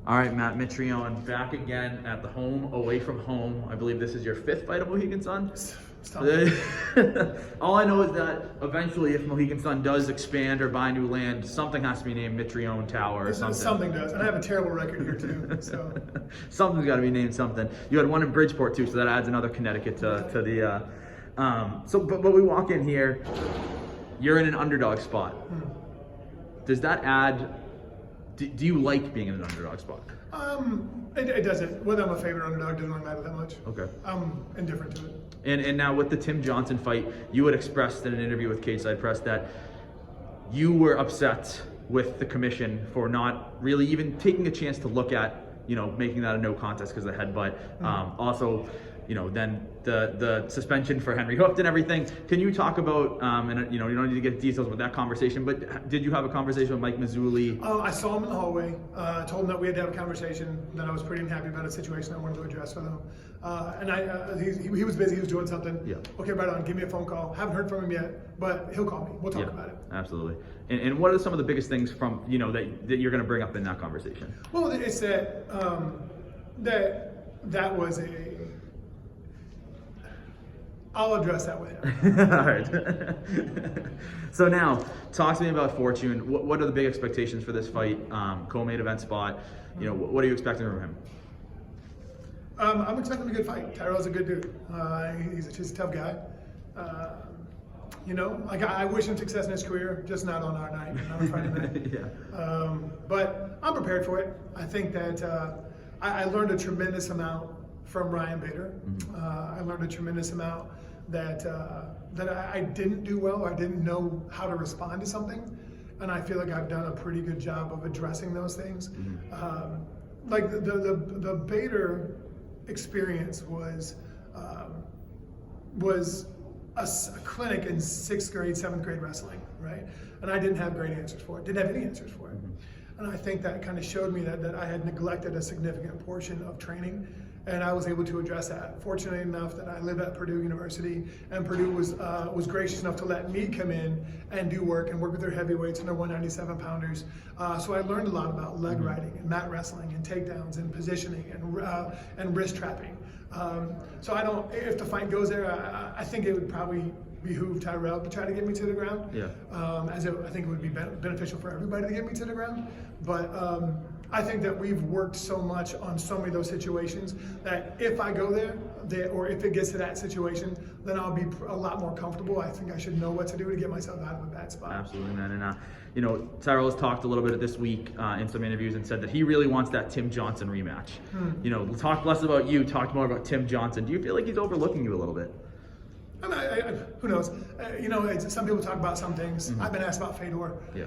All right, Matt Mitrione back again at the home, away from home. I believe this is your 5th fight of Mohegan Sun. All I know is that eventually, if Mohegan Sun does expand or buy new land, something has to be named Mitrione Tower or something. Something does, and I have a terrible record here too. So something's got to be named something. You had one in Bridgeport too, so that adds another Connecticut to the. But we walk in here. You're in an underdog spot. Does that add? Do you like being in an underdog spot? It doesn't. Whether I'm a favorite underdog doesn't really matter that much. Okay. I'm indifferent to it. And now with the Tim Johnson fight, you had expressed in an interview with Cage Side Press that you were upset with the commission for not really even taking a chance to look at, making that a no contest because of the headbutt. Also, then the suspension for Henry Hooft and everything. Can you talk about, and you don't need to get details with that conversation, but did you have a conversation with Mike Mazzulli? I saw him in the hallway. I told him that we had to have a conversation, that I was pretty unhappy about a situation I wanted to address with him. And he was busy, he was doing something. Yeah. Okay, right on, give me a phone call. Haven't heard from him yet, but he'll call me. We'll talk about it. Absolutely. And what are some of the biggest things from, that you're going to bring up in that conversation? Well, it's that that was a... I'll address that with him. All right. So now, talk to me about Fortune. What are the big expectations for this fight? Co-main event spot. What are you expecting from him? I'm expecting a good fight. Tyrell's a good dude. He's a tough guy. I wish him success in his career, just not on our night, not on Friday night. Yeah. But I'm prepared for it. I think that I learned a tremendous amount from Ryan Bader. I learned a tremendous amount that I didn't do well. I didn't know how to respond to something, and I feel like I've done a pretty good job of addressing those things. Like the Bader experience was a clinic in 6th grade, 7th grade wrestling, right? And I didn't have great answers for it. Didn't have any answers for it. And I think that kind of showed me that I had neglected a significant portion of training, and I was able to address that. Fortunately enough that I live at Purdue University, and Purdue was gracious enough to let me come in and do work with their heavyweights and their 197 pounders. So I learned a lot about leg riding and mat wrestling and takedowns and positioning and wrist trapping. So if the fight goes there, I think it would probably behoove Tyrell to try to get me to the ground. Yeah. I think it would be beneficial for everybody to get me to the ground. But I think that we've worked so much on so many of those situations that if I go there, or if it gets to that situation, then I'll be a lot more comfortable. I think I should know what to do to get myself out of a bad spot. Absolutely, man. And Tyrell has talked a little bit this week in some interviews and said that he really wants that Tim Johnson rematch. Talk less about you, talk more about Tim Johnson. Do you feel like he's overlooking you a little bit? Who knows? Some people talk about some things. I've been asked about Fedor. Yeah.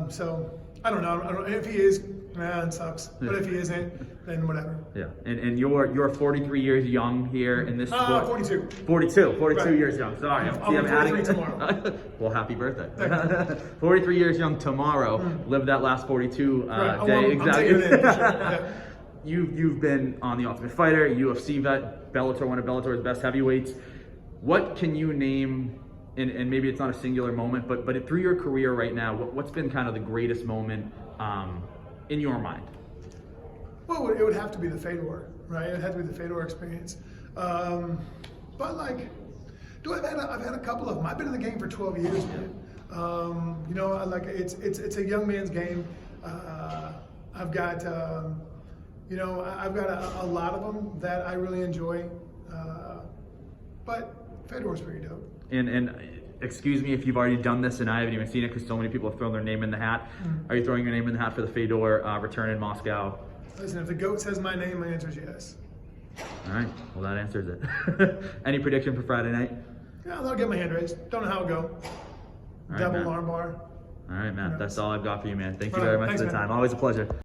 So I don't know. If he is, it sucks. But if he isn't, then whatever. Yeah. And you're 43 years young here in this sport. 42. 42 right. Years young. Sorry. I'm 43 tomorrow. Well, happy birthday. 43 years young tomorrow. Live that last 42 day. Exactly. Sure. You've been on The Ultimate Fighter, UFC vet, Bellator, one of Bellator's best heavyweights. What can you name, and maybe it's not a singular moment, but through your career right now, what's been kind of the greatest moment in your mind? Well, it would have to be the Fedor, right? It would have to be the Fedor experience. But I've had a couple of them. I've been in the game for 12 years, man. It's a young man's game. I've got a lot of them that I really enjoy. But Fedor's pretty dope. And excuse me if you've already done this and I haven't even seen it because so many people have thrown their name in the hat. Are you throwing your name in the hat for the Fedor return in Moscow? Listen, if the GOAT says my name, my answer is yes. All right. Well, that answers it. Any prediction for Friday night? Yeah, I'll get my hand raised. Don't know how it'll go. All right, Double Matt. arm bar. All right, Matt. That's all I've got for you, man. Thank you All very right, much thanks, for the man. time. Always a pleasure.